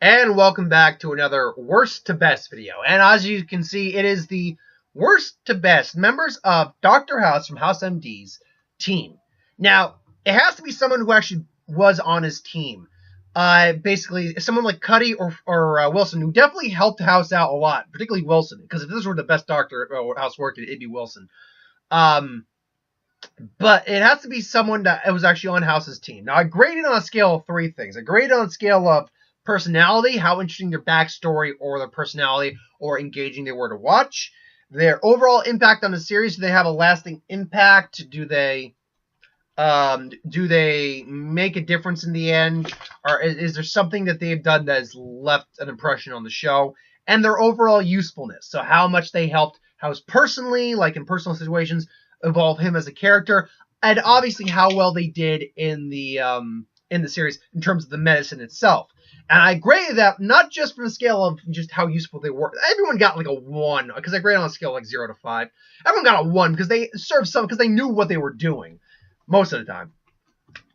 And welcome back to another worst to best video. And as you can see, it is the worst to best members of Dr. House from House MD's team. Now, it has to be someone who actually was on his team. Basically, someone like Cuddy or Wilson, who definitely helped House out a lot, particularly Wilson, because if this were the best Dr. House working, it'd be Wilson. But it has to be someone that was actually on House's team. Now, I graded on a scale of three things. I graded on a scale of personality, how interesting their backstory or their personality or engaging they were to watch. Their overall impact on the series, do they have a lasting impact? Do they make a difference in the end? Or is there something that they've done that has left an impression on the show? And their overall usefulness. So how much they helped House personally, like in personal situations, evolve him as a character, and obviously how well they did in the series in terms of the medicine itself. And I graded that not just from the scale of just how useful they were. Everyone got like a 1, because I graded on a scale of like 0 to 5. Everyone got a 1 because they served some, because they knew what they were doing most of the time.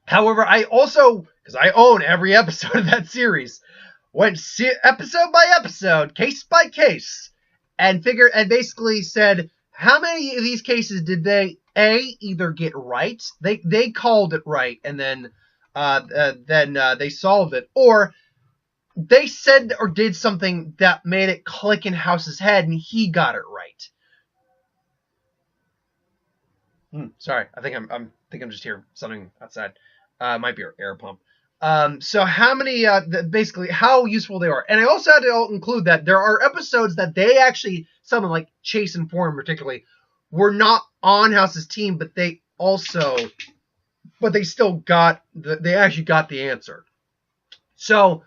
However, I also, because I own every episode of that series, went episode by episode, case by case, and basically said, how many of these cases did they either get right, they called it right, and then they solved it, or they said or did something that made it click in House's head, and he got it right. Sorry, I think I'm just hearing something outside. Might be our air pump. So how many, basically how useful they are. And I also had to include that there are episodes that they actually, someone like Chase and Foreman particularly, were not on House's team, but they still got, they actually got the answer. So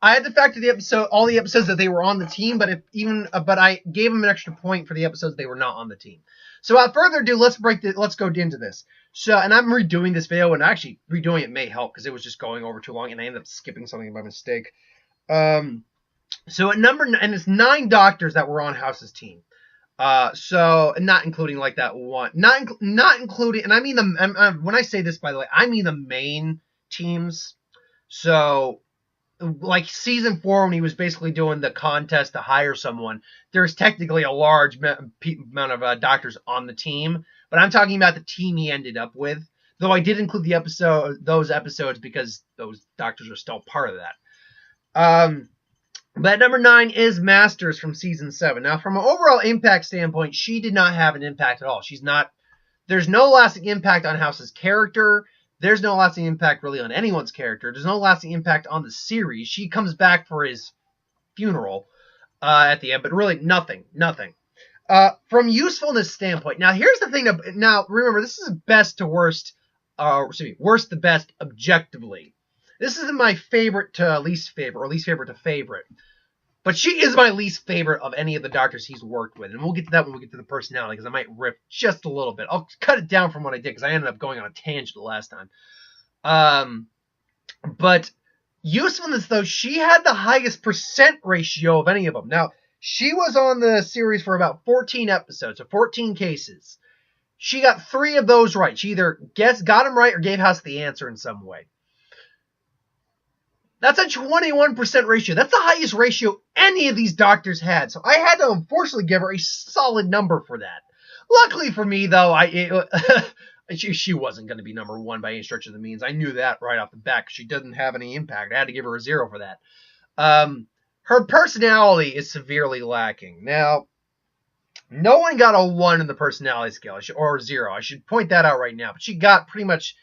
I had to factor all the episodes that they were on the team, but I gave them an extra point for the episodes they were not on the team. So without further ado, let's go into this. So, and I'm redoing this video, and actually redoing it may help because it was just going over too long, and I ended up skipping something by mistake. So at number 9, and it's 9 doctors that were on House's team. So not including like that one, not including, and I mean when I say this, by the way, I mean the main teams. So like season 4, when he was basically doing the contest to hire someone, there's technically a large amount of doctors on the team, but I'm talking about the team he ended up with. Though I did include those episodes because those doctors are still part of that. But number 9 is Masters from season 7. Now, from an overall impact standpoint, she did not have an impact at all. There's no lasting impact on House's character. There's no lasting impact really on anyone's character. There's no lasting impact on the series. She comes back for his funeral at the end, but really nothing. From usefulness standpoint, now here's the thing. Now remember, this is best to worst, worst to best objectively. This isn't my favorite to least favorite, or least favorite to favorite. But she is my least favorite of any of the doctors he's worked with. And we'll get to that when we get to the personality, because I might riff just a little bit. I'll cut it down from what I did, because I ended up going on a tangent the last time. But usefulness, though, she had the highest percent ratio of any of them. Now, she was on the series for about 14 episodes, so 14 cases. She got 3 of those right. She either got them right or gave House the answer in some way. That's a 21% ratio. That's the highest ratio any of these doctors had. So I had to unfortunately give her a solid number for that. Luckily for me, though, she wasn't going to be number 1 by any stretch of the means. I knew that right off the bat. She doesn't have any impact. I had to give her a 0 for that. Her personality is severely lacking. Now, no one got a 1 in the personality scale, or 0. I should point that out right now. But she got pretty much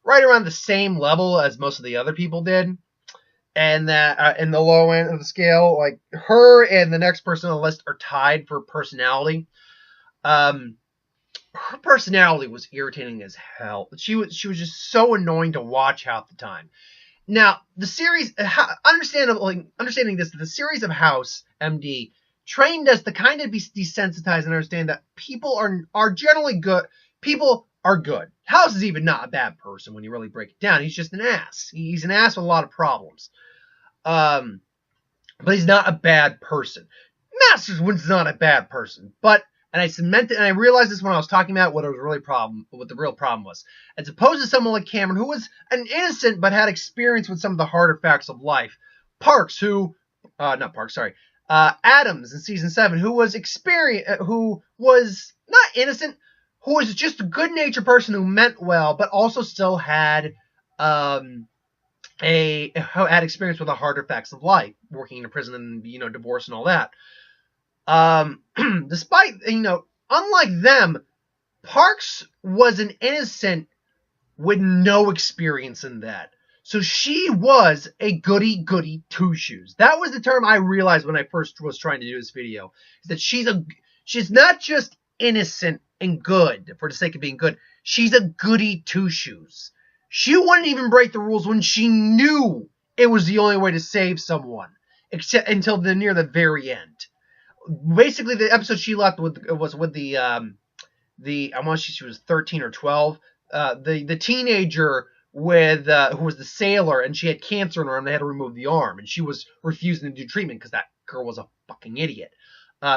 right around the same level as most of the other people did. And that in the low end of the scale, like her and the next person on the list are tied for personality. Her personality was irritating as hell. She was just so annoying to watch half the time. Now, the series, understanding this, the series of House MD trained us to kind of be desensitized and understand that people are generally good. People are good. House is even not a bad person when you really break it down. He's just an ass. He's an ass with a lot of problems. But he's not a bad person. Masters was not a bad person. And I realized this when I was talking about what the real problem was. As opposed to someone like Cameron, who was an innocent but had experience with some of the harder facts of life, Parks, Adams in season 7, who was who was not innocent, who was just a good-natured person who meant well, but also still had had experience with the hard effects of life, working in a prison and divorce and all that. Despite unlike them, Parks was an innocent with no experience in that. So she was a goody two shoes. That was the term I realized when I first was trying to do this video. Is that she's not just innocent and good for the sake of being good. She's a goody two shoes. She wouldn't even break the rules when she knew it was the only way to save someone, except until near the very end. Basically, the episode she left with was with the I want to say she was 13 or 12. The teenager with who was the sailor, and she had cancer in her arm. They had to remove the arm, and she was refusing to do treatment because that girl was a fucking idiot.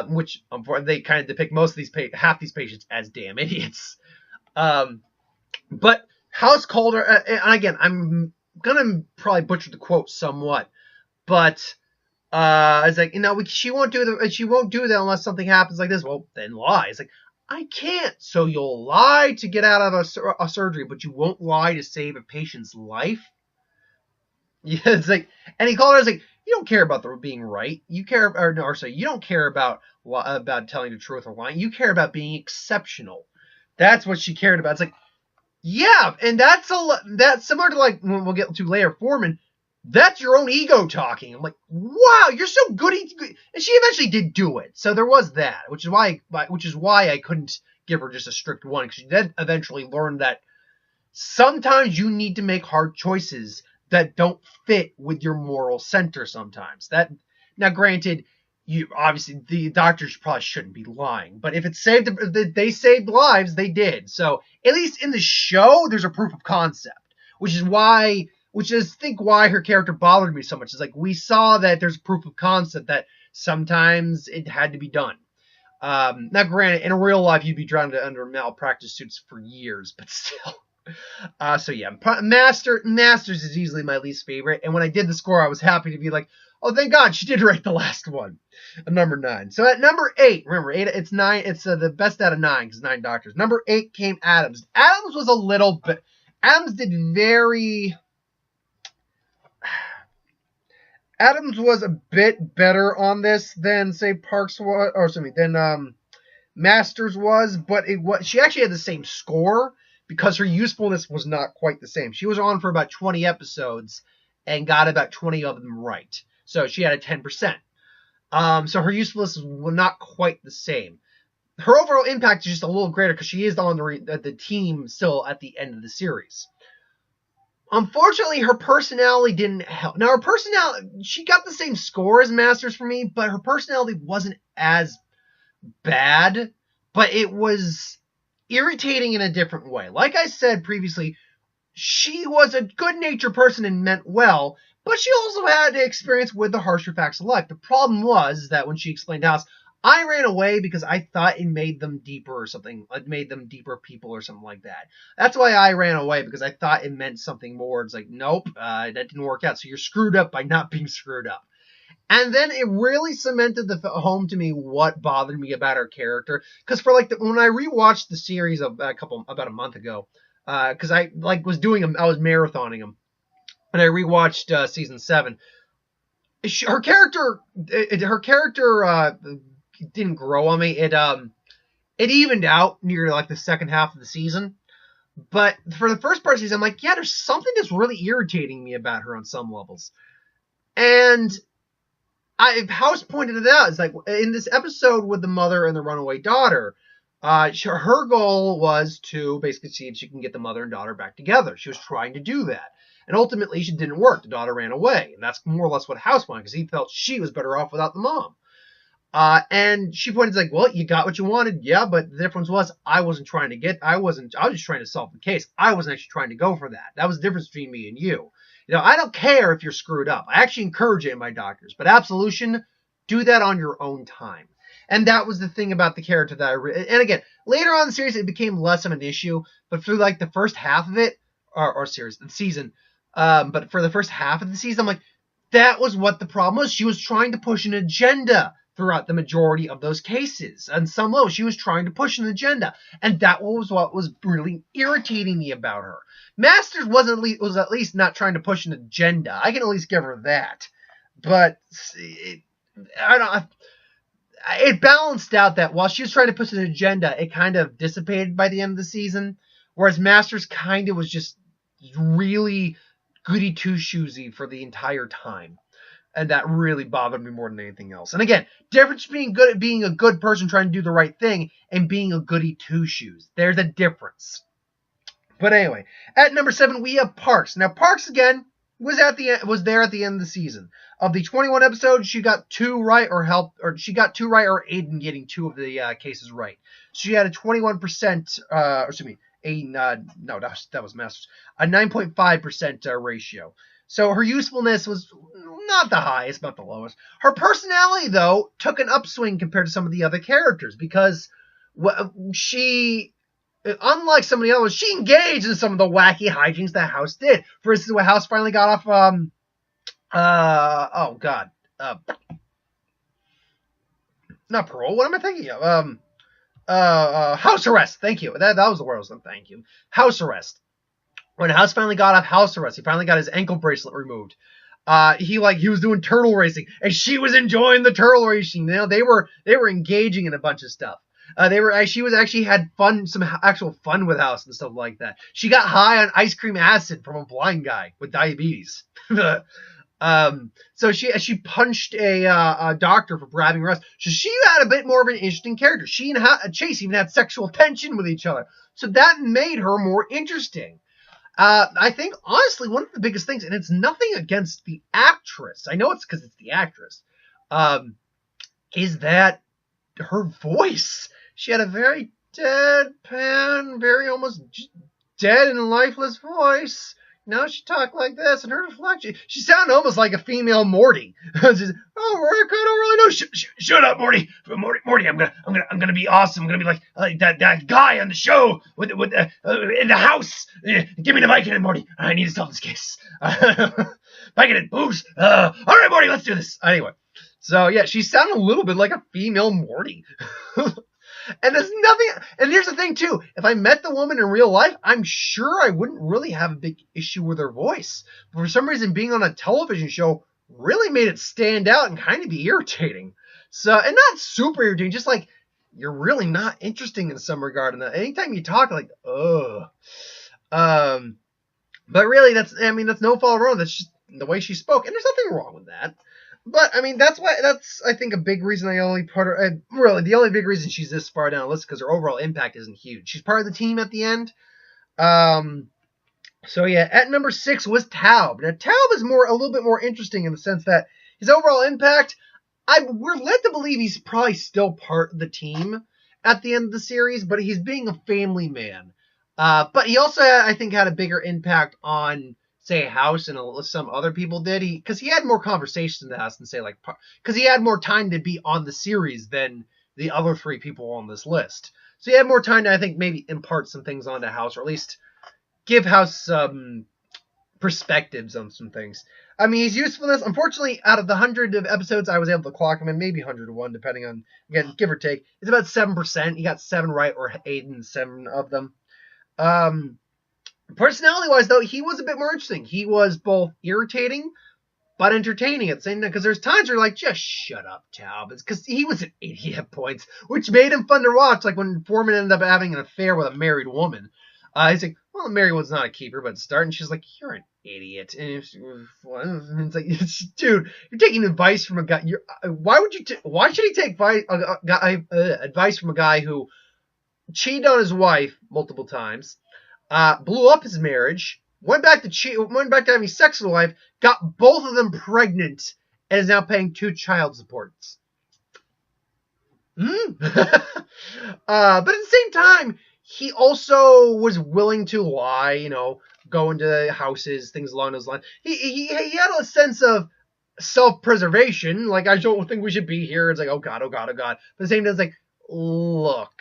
Which they kind of depict most of half these patients as damn idiots. But House called her, and again, I'm gonna probably butcher the quote somewhat, but it's like she won't do that unless something happens like this. Well, then lie. It's like, I can't. So you'll lie to get out of a surgery, but you won't lie to save a patient's life? Yeah, it's like, and he called her, it's like, you don't care about the being right. You care, you don't care about telling the truth or lying. You care about being exceptional. That's what she cared about. It's like, yeah, and that's similar to like when we'll get to later Foreman. That's your own ego talking. I'm like, wow, you're so goody. And she eventually did do it. So there was that, which is why I couldn't give her just a strict 1, because she did eventually learn that sometimes you need to make hard choices that don't fit with your moral center sometimes. Now, granted, obviously the doctors probably shouldn't be lying, but if they saved lives, they did. So at least in the show, there's a proof of concept, which is why her character bothered me so much. It's like, we saw that there's proof of concept that sometimes it had to be done. Now, granted, in real life, you'd be drowned under malpractice suits for years, but still. So yeah, Masters is easily my least favorite. And when I did the score, I was happy to be like, oh, thank God she did write the last one, number 9. So at number 8, remember 8, it's 9. It's the best out of 9 because 9 doctors. Number 8 came Adams. Adams was a little bit. Adams did very. Adams was a bit better on this than say Parks was, than Masters was, but she actually had the same score because her usefulness was not quite the same. She was on for about 20 episodes and got about 20 of them right, so she had a 10%. So her usefulness was not quite the same. Her overall impact is just a little greater because she is on the team still at the end of the series. Unfortunately, her personality didn't help. Now, she got the same score as Masters for me, but her personality wasn't as bad, but it was irritating in a different way. Like I said previously, she was a good-natured person and meant well, but she also had experience with the harsher facts of life. The problem was that when she explained House, I ran away because I thought it made them deeper or something. It made them deeper people or something like that. That's why I ran away, because I thought it meant something more. It's like, nope, that didn't work out. So you're screwed up by not being screwed up. And then it really cemented home to me what bothered me about her character. Because when I rewatched the series about a month ago, because I was marathoning them, and I rewatched season 7. Her character didn't grow on me. It evened out near like the second half of the season. But for the first part of the season, I'm like, yeah, there's something that's really irritating me about her on some levels. And House pointed it out. It's like in this episode with the mother and the runaway daughter, her goal was to basically see if she can get the mother and daughter back together. She was trying to do that. And ultimately, she didn't work. The daughter ran away. And that's more or less what House wanted, because he felt she was better off without the mom. And she pointed like, well, you got what you wanted. Yeah, but the difference was I was just trying to solve the case. I wasn't actually trying to go for that. That was the difference between me and you. I don't care if you're screwed up. I actually encourage it in my doctors. But absolution, do that on your own time. And that was the thing about the character that and again, later on in the series, it became less of an issue. But through like the first half of it, or season, but for the first half of the season, I'm like, that was what the problem was. She was trying to push an agenda throughout the majority of those cases. On some level, she was trying to push an agenda, and that was what was really irritating me about her. Masters was at least not trying to push an agenda. I can at least give her that. But it balanced out that while she was trying to push an agenda, it kind of dissipated by the end of the season, whereas Masters kind of was just really goody two-shoesy for the entire time. And that really bothered me more than anything else. And again, difference between being a good person trying to do the right thing and being a goody two-shoes. There's a difference. But anyway, at number 7 we have Parks. Now Parks again was there at the end of the season. Of the 21 episodes, she got 2 right, or Aiden getting 2 of the cases right. She had a 21%. That was Masters. A 9.5% ratio. So her usefulness was not the highest, not the lowest. Her personality, though, took an upswing compared to some of the other characters because she, unlike some of the others, she engaged in some of the wacky hijinks that House did. For instance, when House finally got off, not parole. What am I thinking of? House arrest. Thank you. That was the word I was saying. Thank you. House arrest. When House finally got off house arrest, he finally got his ankle bracelet removed. He was doing turtle racing, and she was enjoying the turtle racing. You know, they were engaging in a bunch of stuff. She had some actual fun with House and stuff like that. She got high on ice cream acid from a blind guy with diabetes. So she punched a doctor for grabbing her ass. So she had a bit more of an interesting character. She and Chase even had sexual tension with each other. So that made her more interesting. I think, honestly, one of the biggest things, and it's nothing against the actress, I know it's because it's the actress, is that her voice. She had a very deadpan, very almost dead and lifeless voice. Now she talked like this, and her reflection, she sounded almost like a female Morty. She's, Rick, I don't really know. Shut up, Morty. Morty, I'm gonna be awesome. I'm gonna be like that guy on the show with in the house. Give me the Vicodin, Morty. I need to solve this case. Vicodin, boobs. All right, Morty, let's do this. Anyway, so yeah, she sounded a little bit like a female Morty. And there's nothing. And here's the thing too: if I met the woman in real life, I'm sure I wouldn't really have a big issue with her voice. But for some reason, being on a television show really made it stand out and kind of be irritating. So, and not super irritating, just like you're really not interesting in some regard. And anytime you talk, like, ugh. But really, that's no fault of her own. That's just the way she spoke, and there's nothing wrong with that. But, I mean, that's, I think, a big reason I only put her... really, the only big reason she's this far down the list is because her overall impact isn't huge. She's part of the team at the end. So, yeah, at number 6 was Taub. Now, Taub is a little bit more interesting in the sense that his overall impact, we're led to believe he's probably still part of the team at the end of the series, but he's being a family man. But he also, I think, had a bigger impact on... say House and some other people did, because he had more conversations in the House and because he had more time to be on the series than the other 3 people on this list. So he had more time to, I think, maybe impart some things onto House, or at least give House some perspectives on some things. I mean, his usefulness, unfortunately, out of the 100 of episodes, I was able to clock him in, maybe 101, depending on, again, give or take. It's about 7%. He got 7 right, or Aiden 7 of them. Personality-wise, though, he was a bit more interesting. He was both irritating, but entertaining at the same time. Because there's times where you're like, just shut up, Taub. It's because he was an idiot at points, which made him fun to watch. Like when Foreman ended up having an affair with a married woman. He's like, well, Mary was not a keeper, but start. And she's like, you're an idiot. And it's like, dude, you're taking advice from a guy. Why should he take advice from a guy who cheated on his wife multiple times? Blew up his marriage, went back to having sex with a wife, got both of them pregnant, and is now paying 2 child supports. But at the same time, he also was willing to lie, go into houses, things along those lines. He had a sense of self-preservation, like, I don't think we should be here. It's like, oh God, oh God, oh God. But at the same time, it's like, look,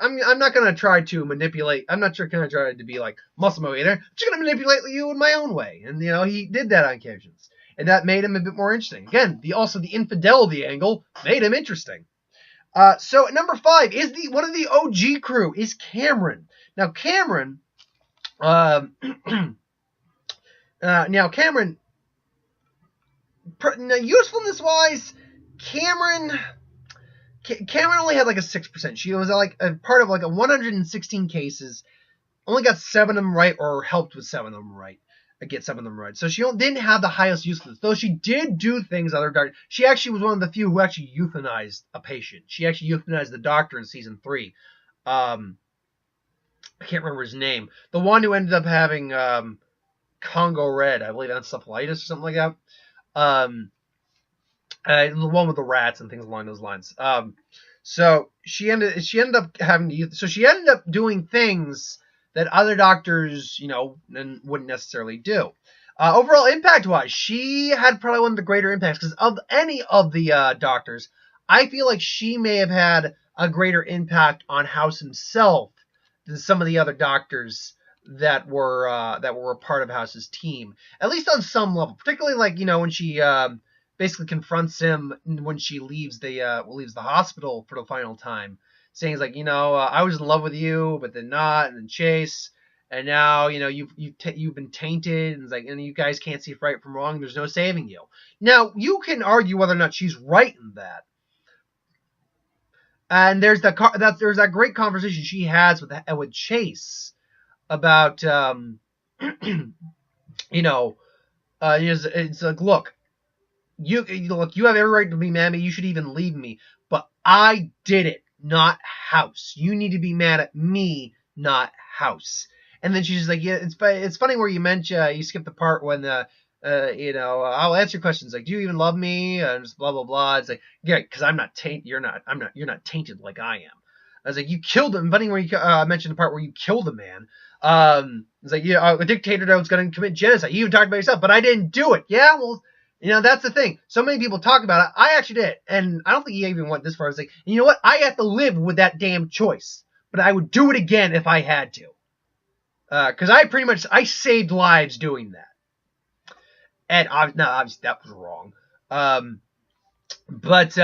I'm not going to try to manipulate. I'm not going to try to be like muscle motivator. I'm just going to manipulate you in my own way. And, he did that on occasions. and that made him a bit more interesting. Again, also the infidelity angle made him interesting. So at number 5 is one of the OG crew is Cameron. Now Cameron, usefulness wise, Cameron only had like a 6%. She was like a part of like a 116 cases, only got 7 of them right, or helped with 7 of them right. Get 7 of them right. So she didn't have the highest usefulness, though she did do things other doctors. She actually was one of the few who actually euthanized a patient. She actually euthanized the doctor in season 3. I can't remember his name. The one who ended up having Congo Red, I believe encephalitis or something like that. The one with the rats and things along those lines. So she ended up having to. So she ended up doing things that other doctors, wouldn't necessarily do. Overall impact-wise, she had probably one of the greater impacts, because of any of the doctors, I feel like she may have had a greater impact on House himself than some of the other doctors that were a part of House's team, at least on some level. Particularly, like, when she basically confronts him when she leaves the hospital for the final time, saying, like, I was in love with you, but then not, and then Chase, and now, you've been tainted, and it's like, and you guys can't see right from wrong. There's no saving you. Now, you can argue whether or not she's right in that. And there's that great conversation she has with Chase about, it's like, look, you have every right to be mad at me. You should even leave me, but I did it, not House. You need to be mad at me, not House. And then she's just like, yeah, it's funny where you mentioned, you skipped the part when, I'll answer questions like, do you even love me? And just blah, blah, blah. It's like, yeah, because I'm not tainted. You're not tainted like I am. I was like, you killed him. Funny where you mentioned the part where you killed a man. It's like, yeah, a dictator that was going to commit genocide. You even talked about yourself, but I didn't do it. Yeah, well, that's the thing. So many people talk about it. I actually did. And I don't think he even went this far. I was like, you know what? I have to live with that damn choice. But I would do it again if I had to. Because I saved lives doing that. And obviously that was wrong. Is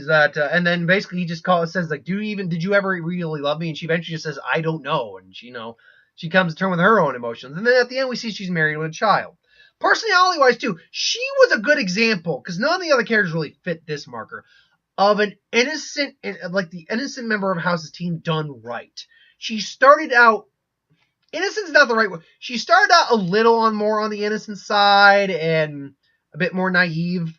that, and then basically he just says, like, did you ever really love me? And she eventually just says, I don't know. And she comes to terms with her own emotions. And then at the end we see she's married with a child. Personality-wise, too, she was a good example, because none of the other characters really fit this marker, of an innocent, like the innocent member of House's team done right. She started out, innocent's not the right word, she started out a little more on the innocent side, and a bit more naive,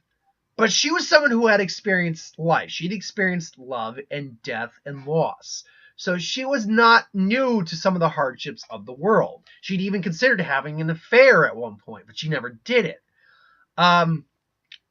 but she was someone who had experienced life. She'd experienced love and death and loss. So she was not new to some of the hardships of the world. She'd even considered having an affair at one point, but she never did it.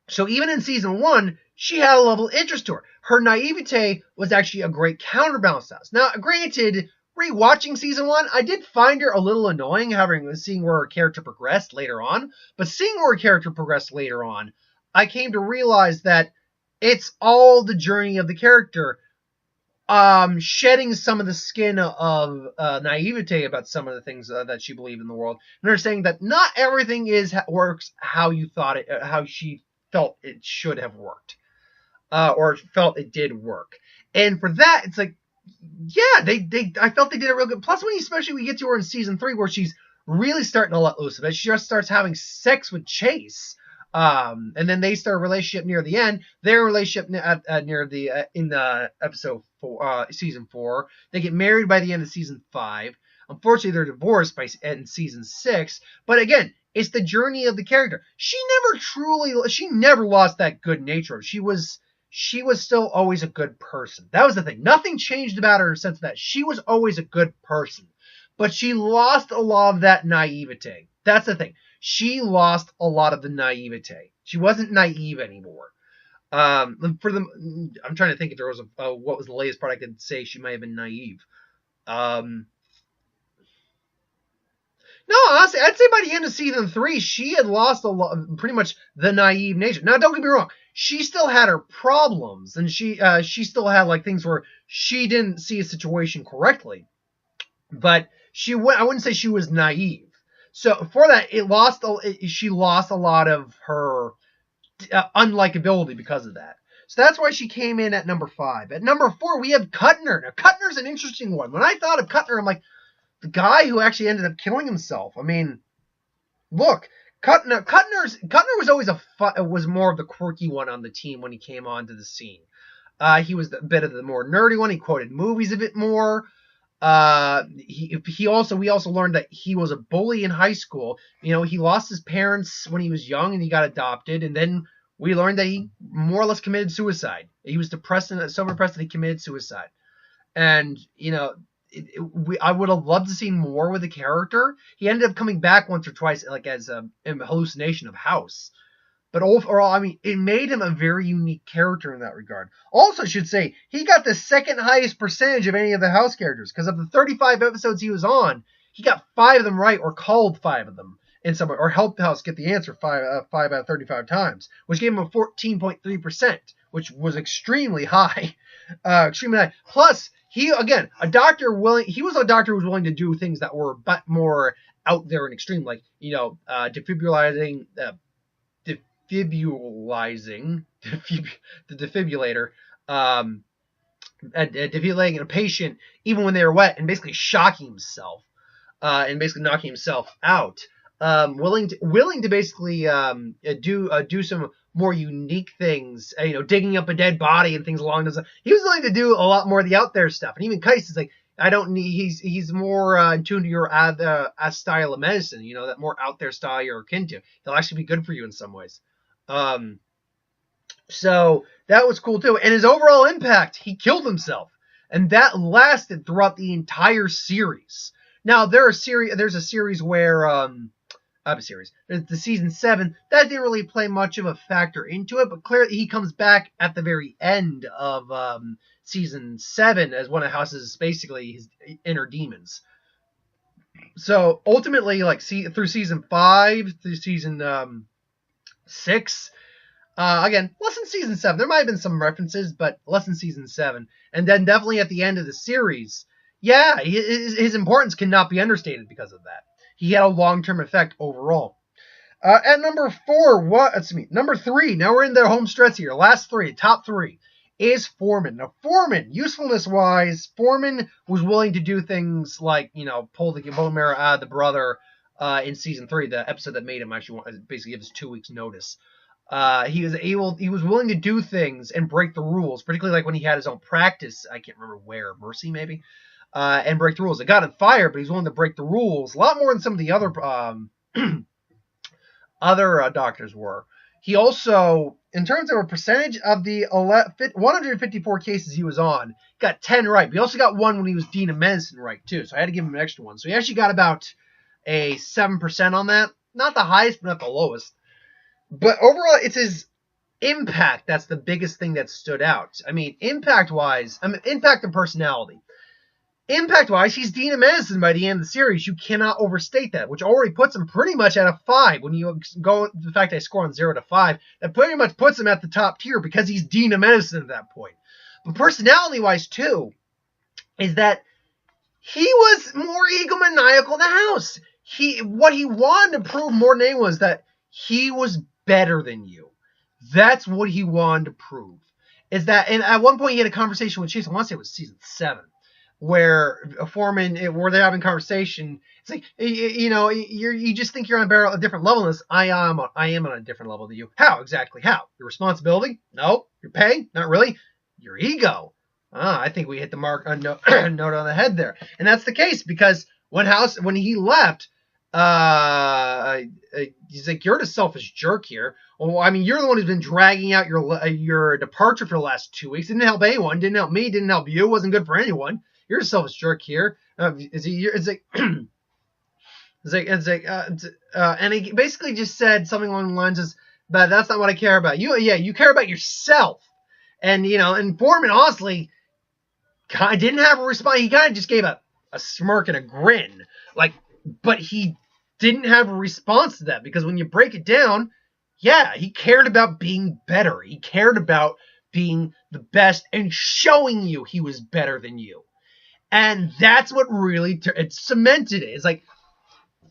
So even in season 1, she had a level of interest to her. Her naivete was actually a great counterbalance to us. Now, granted, rewatching season 1, I did find her a little annoying, seeing where her character progressed later on. But seeing where her character progressed later on, I came to realize that it's all the journey of the character, shedding some of the skin of naivete about some of the things that she believed in the world, and her saying that not everything works how you thought it, how she felt it should have worked, or felt it did work. And for that, it's like, yeah, I felt they did it real good. Plus, especially we get to her in season 3, where she's really starting to let loose of it. She just starts having sex with Chase. And then they start a relationship near the end. Their relationship near the in the episode 4, season 4. They get married by the end of season 5. Unfortunately, they're divorced in season 6. But again, it's the journey of the character. She never lost that good nature. She was still always a good person. That was the thing. Nothing changed about her in the sense that she was always a good person, but she lost a lot of that naivete. That's the thing. She lost a lot of the naivete. She wasn't naive anymore. I'm trying to think if there was what was the latest part I could say she might have been naive. No, honestly, I'd say by the end of season 3, she had lost pretty much the naive nature. Now, don't get me wrong. She still had her problems, and she still had like things where she didn't see a situation correctly. But I wouldn't say she was naive. So for that, she lost a lot of her unlikability because of that. So that's why she came in at number 5. At number 4, we have Kuttner. Now, Kuttner's an interesting one. When I thought of Kuttner, I'm like, the guy who actually ended up killing himself. I mean, look, Kuttner was always was more of the quirky one on the team when he came onto the scene. He was a bit of the more nerdy one. He quoted movies a bit more. We also learned that he was a bully in high school. He lost his parents when he was young and he got adopted, and then we learned that he more or less committed suicide. He was depressed and so depressed that he committed suicide. And, I would have loved to see more with the character. He ended up coming back once or twice, like as a hallucination of House. But overall, I mean, it made him a very unique character in that regard. Also, I should say, he got the second highest percentage of any of the House characters, because of the 35 episodes he was on, he got 5 of them right, or called 5 of them in some way, or helped House get the answer 5 out of 35 times, which gave him a 14.3%, which was extremely high. Extremely high. Plus, he was a doctor who was willing to do things that were more out there and extreme, like, defibrillating the defibrillator, defibrillating a patient even when they were wet, and basically shocking himself, and basically knocking himself out. Willing to basically do some more unique things, digging up a dead body and things along those lines. He was willing to do a lot more of the out there stuff. And even Kais is like, he's more in tune to your style of medicine, that more out there style you're akin to. He'll actually be good for you in some ways. So that was cool too. And his overall impact, he killed himself. And that lasted throughout the entire series. Now, there's a series where, the season 7, that didn't really play much of a factor into it, but clearly he comes back at the very end of season 7 as one of House's, basically, his inner demons. So ultimately, through season 5, through season 6, again, less than season 7. There might have been some references, but less than season 7. And then definitely at the end of the series, yeah, his importance cannot be understated because of that. He had a long-term effect overall. At number 3, now we're in the home stretch here. Last 3, top 3, is Foreman. Now, Foreman, usefulness-wise, Foreman was willing to do things like, pull the bone marrow out of the brother in season 3, the episode that made him actually basically give us 2 weeks' notice. He was willing to do things and break the rules, particularly like when he had his own practice. I can't remember where, Mercy maybe. And break the rules. It got him fired, but he's willing to break the rules a lot more than some of the other other doctors were. He also, in terms of a percentage of the 154 cases he was on, got 10 right. But he also got 1 when he was Dean of Medicine right, too. So I had to give him an extra 1. So he actually got about a 7% on that. Not the highest, but not the lowest. But overall, it's his impact that's the biggest thing that stood out. I mean, impact-wise, impact and personality. Impact-wise, he's Dean of Medicine by the end of the series. You cannot overstate that, which already puts him pretty much at a 5. When you go the fact I score on 0 to 5, that pretty much puts him at the top tier because he's Dean of Medicine at that point. But personality-wise, too, is that he was more egomaniacal than House. What he wanted to prove more than anyone was that he was better than you. That's what he wanted to prove. And at one point he had a conversation with Chase. I want to say it was season 7. Where where they're having conversation, it's like, you just think you're on a different level than this. I am on a different level than you. How exactly? How? Your responsibility? No. Your pay? Not really. Your ego? I think we hit the mark note on the head there, and that's the case because when he left, he's like, you're the selfish jerk here. Well, I mean, you're the one who's been dragging out your departure for the last 2 weeks. Didn't help anyone. Didn't help me. Didn't help you. Wasn't good for anyone. You're a selfish jerk here. And he basically just said something along the lines of, but that's not what I care about. You care about yourself. And, and Foreman, honestly, kind of didn't have a response. He kind of just gave a smirk and a grin. But he didn't have a response to that because when you break it down, yeah, he cared about being better. He cared about being the best and showing you he was better than you. And that's what really it cemented it. It's like,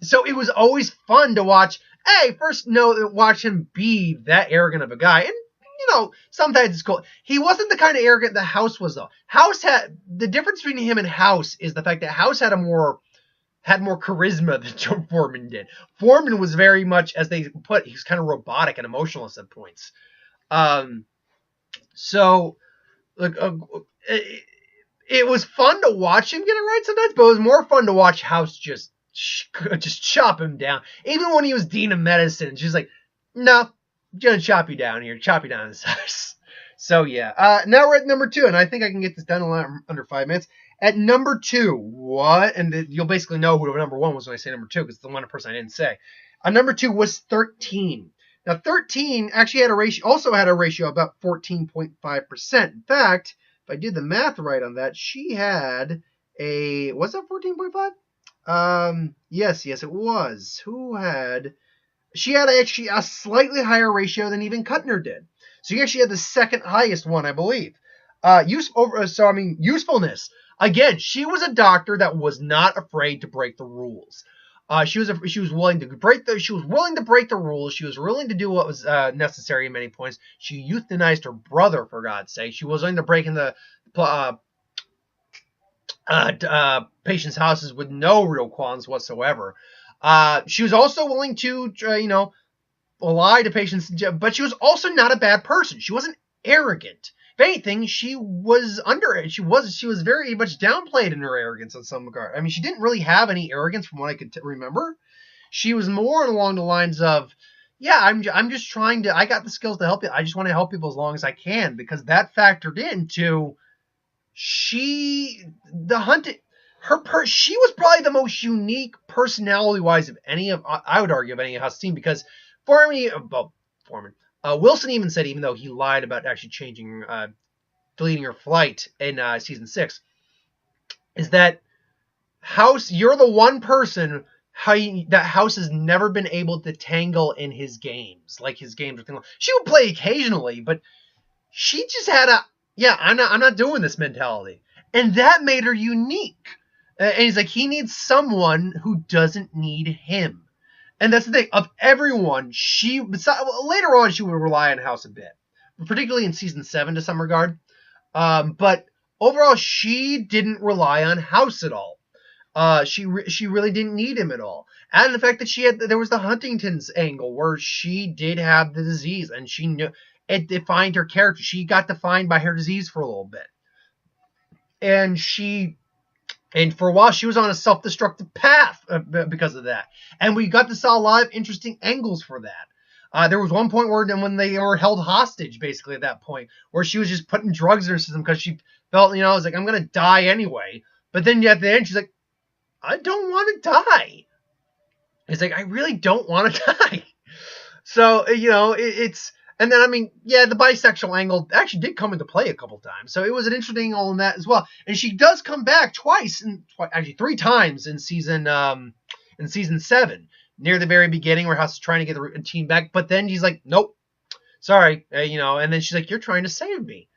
So it was always fun to watch. Hey, first watch him be that arrogant of a guy, and sometimes it's cool. He wasn't the kind of arrogant that House was, though. House had the difference between him and House is the fact that House had more charisma than Joe Foreman did. Foreman was very much, as they put, he was kind of robotic and emotionless at points. So, like, it was fun to watch him get it right sometimes, but it was more fun to watch House just chop him down. Even when he was Dean of Medicine, she's like, no, I'm gonna chop you down here, chop you down in size. So yeah, now we're at number 2, and I think I can get this done in under 5 minutes. At number 2, what? And you'll basically know who number 1 was when I say number 2, because it's the one person I didn't say. Number 2 was 13. Now 13 actually had a ratio about 14.5%. In fact, if I did the math right on that, she had was that 14.5? Yes, it was. She had actually a slightly higher ratio than even Kuttner did. So he actually had the second highest one, I believe. Usefulness. Again, she was a doctor that was not afraid to break the rules. She was willing to break the rules. She was willing to do what was necessary in many points. She euthanized her brother, for God's sake. She was willing to break in the patients' houses with no real qualms whatsoever. She was also willing to, lie to patients, but she was also not a bad person. She wasn't arrogant. If anything, she was she was very much downplayed in her arrogance in some regard. I mean, she didn't really have any arrogance from what I could remember. She was more along the lines of, yeah, I'm just trying to, I got the skills to help you. I just want to help people as long as I can, because that factored into she was probably the most unique personality-wise of any of, I would argue, of any of House team, because Wilson even said, even though he lied about actually deleting her flight in season 6, is that House, you're the one person that House has never been able to tangle in his games. Like his games are things. She would play occasionally, but she just had I'm not doing this mentality. And that made her unique. And he's like, he needs someone who doesn't need him. And that's the thing. Of everyone, later on, she would rely on House a bit, particularly in season 7 to some regard. But overall, she didn't rely on House at all. She really didn't need him at all. And the fact that there was the Huntington's angle where she did have the disease, and she knew it defined her character. She got defined by her disease for a little bit, and for a while, she was on a self-destructive path because of that. And we got to see a lot of interesting angles for that. There was one point when they were held hostage, basically, at that point, where she was just putting drugs in her system because she felt, I was like, I'm going to die anyway. But then at the end, she's like, I don't want to die. It's like, I really don't want to die. So, it's... And then, the bisexual angle actually did come into play a couple times. So it was an interesting angle in that as well. And she does come back actually 3 times in season 7, near the very beginning, where House is trying to get the team back. But then he's like, nope, sorry, and then she's like, you're trying to save me.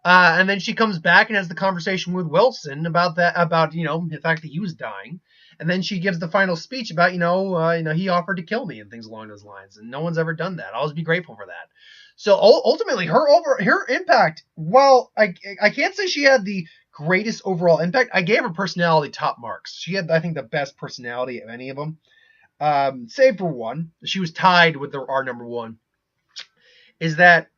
And then she comes back and has the conversation with Wilson about the fact that he was dying. And then she gives the final speech about, he offered to kill me and things along those lines. And no one's ever done that. I'll always be grateful for that. So ultimately, her impact, while I can't say she had the greatest overall impact, I gave her personality top marks. She had, I think, the best personality of any of them. Save for one. She was tied with our number 1. Is that...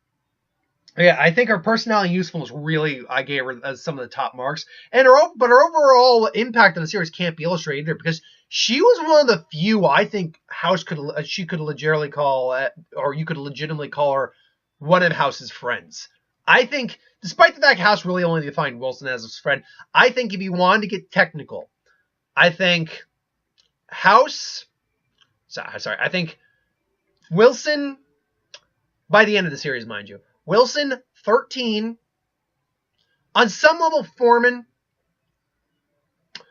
Yeah, I think her personality and usefulness really, I gave her some of the top marks. And her overall impact on the series can't be illustrated either, because she was one of the few, I think, you could legitimately call her one of House's friends. I think, despite the fact House really only defined Wilson as his friend, I think if you wanted to get technical, I think Wilson, by the end of the series, mind you, Wilson, 13, on some level Foreman,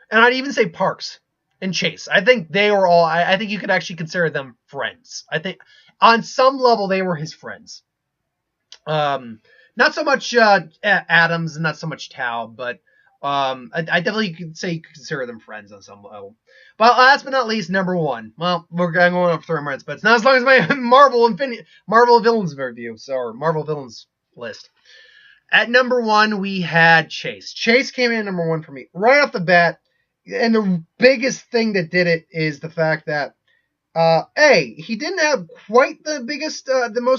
and I'd even say Parks and Chase. I think they were all, I think you could actually consider them friends. I think on some level they were his friends. Not so much Adams and not so much Tao, but I definitely could say you could consider them friends on some level. But last but not least, number one. Well, we're going up 30 minutes, but it's not as long as my Marvel villains review, or Marvel villains list. At number one, we had Chase. Chase came in at number one for me right off the bat, and the biggest thing that did it is the fact that he didn't have quite the biggest,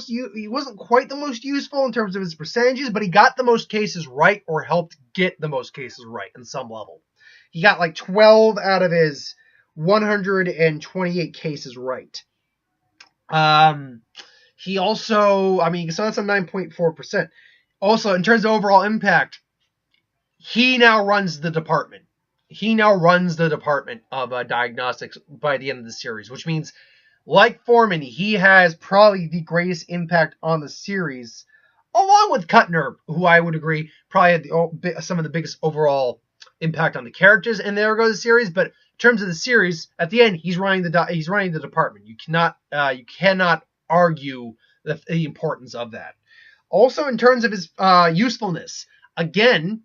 he wasn't quite the most useful in terms of his percentages, but he got the most cases right, or helped get the most cases right in some level. He got like 12 out of his 128 cases right. He also, so that's a 9.4%. Also, in terms of overall impact, he now runs the department. He now runs the department of diagnostics by the end of the series, which means, like Foreman, he has probably the greatest impact on the series, along with Kuttner, who I would agree probably had some of the biggest overall impact on the characters in the Argo series. But in terms of the series, at the end, he's running the department. You cannot argue the importance of that. Also, in terms of his usefulness, again,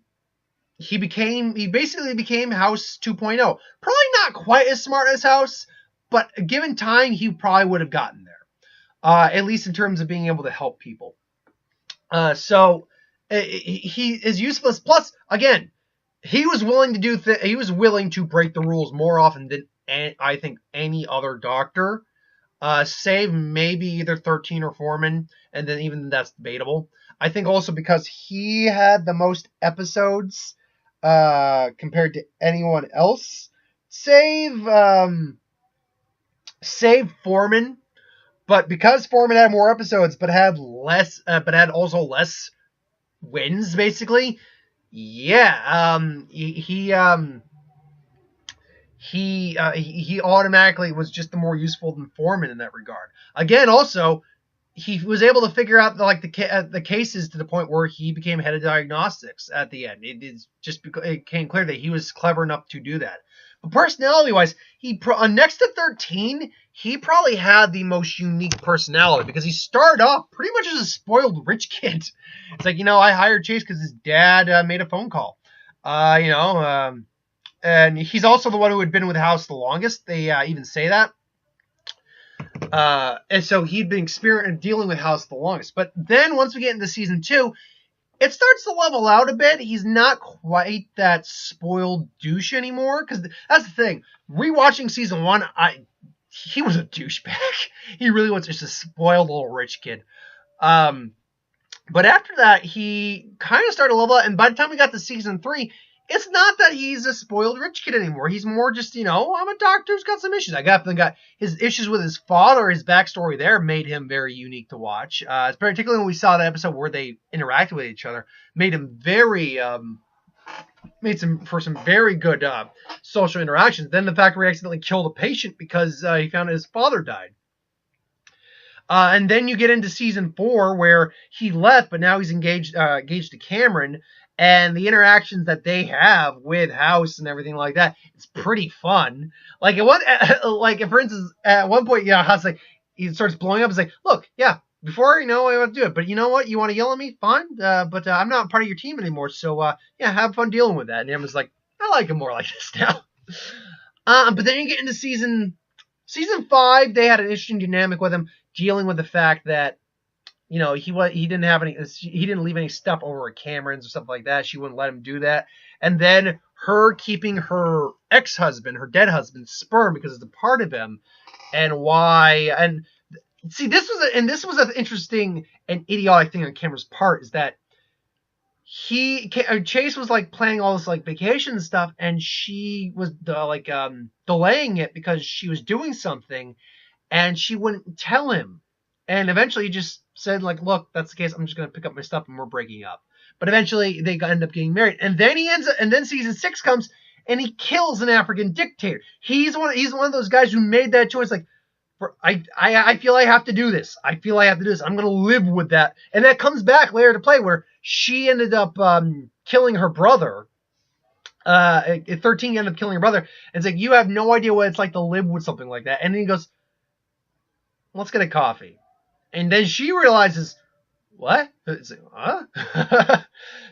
he basically became House 2.0. Probably not quite as smart as House, but given time, he probably would have gotten there. At least in terms of being able to help people. So he is useless. Plus, again, he was willing to break the rules more often than I think any other doctor. Save maybe either 13 or Foreman, and then even that's debatable. I think also because he had the most episodes compared to anyone else, save Foreman. But because Foreman had more episodes, but had also less wins, basically. Yeah, he automatically was just the more useful than Foreman in that regard. Again, also, he was able to figure out the cases to the point where he became head of diagnostics at the end. It became clear that he was clever enough to do that. But personality-wise, next to 13, he probably had the most unique personality because he started off pretty much as a spoiled rich kid. It's like, I hired Chase because his dad made a phone call. And he's also the one who had been with House the longest. They even say that. And so he'd been dealing with House the longest. But then once we get into season 2, it starts to level out a bit. He's not quite that spoiled douche anymore. Because that's the thing. Rewatching season 1, he was a douchebag. He really was just a spoiled little rich kid. But after that, he kind of started to level out. And by the time we got to season 3, it's not that he's a spoiled rich kid anymore. He's more just, I'm a doctor who's got some issues. I got his issues with his father. His backstory there made him very unique to watch. Particularly when we saw the episode where they interacted with each other, made him for some very good social interactions. Then the fact where he accidentally killed a patient because he found his father died. And then you get into season 4 where he left, but now he's engaged to Cameron. And the interactions that they have with House and everything like that, it's pretty fun. For instance, at one point, House he starts blowing up. It's like, look, before I want to do it, but you know what? You want to yell at me? Fine. But I'm not part of your team anymore. So have fun dealing with that. And Emma's like, I like him more like this now. But then you get into season 5. They had an interesting dynamic with him, dealing with the fact that he didn't leave any stuff over at Cameron's or something like that. She wouldn't let him do that. And then her keeping her ex-husband, her dead husband's sperm because it's a part of him, and why. And see, this was an interesting and idiotic thing on Cameron's part, is that Chase was planning all this vacation stuff, and she was delaying it because she was doing something, and she wouldn't tell him. And eventually he just said, look, that's the case. I'm just going to pick up my stuff and we're breaking up. But eventually they end up getting married. And then then season 6 comes and he kills an African dictator. He's one of those guys who made that choice. I feel I have to do this. I'm going to live with that. And that comes back later to play where she ended up killing her brother. At 13, ended up killing her brother. And it's like, you have no idea what it's like to live with something like that. And then he goes, let's get a coffee. And then she realizes, what? It's like, huh?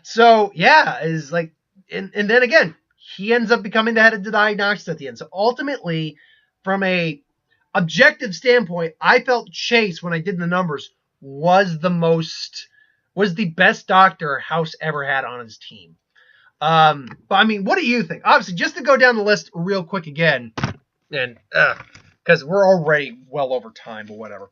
So, yeah, it's like, and then again, he ends up becoming the head of the diagnostics at the end. So ultimately, from a objective standpoint, I felt Chase, when I did the numbers, was the best doctor House ever had on his team. But I mean, what do you think? Obviously, just to go down the list real quick again, and because we're already well over time, but whatever.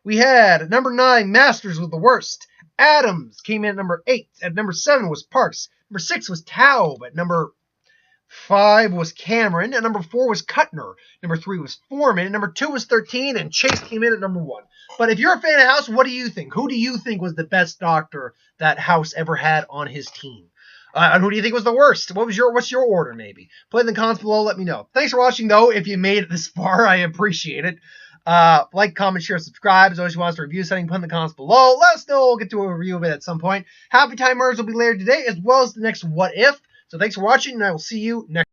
We had at number 9, Masters was the worst. Adams came in at number 8. At number 7 was Parks. Number 6 was Taub. At number 5 was Cameron. At number 4 was Kuttner. Number 3 was Foreman. At number 2 was 13. And Chase came in at number 1. But if you're a fan of House, what do you think? Who do you think was the best doctor that House ever had on his team? And who do you think was the worst? What's your order, maybe? Put in the comments below. Let me know. Thanks for watching, though. If you made it this far, I appreciate it. Like, comment, share, subscribe. As always, you want us to review something, put in the comments below. Let us know. We'll get to a review of it at some point. Happy Time Murders will be later today, as well as the next What If. So thanks for watching, and I will see you next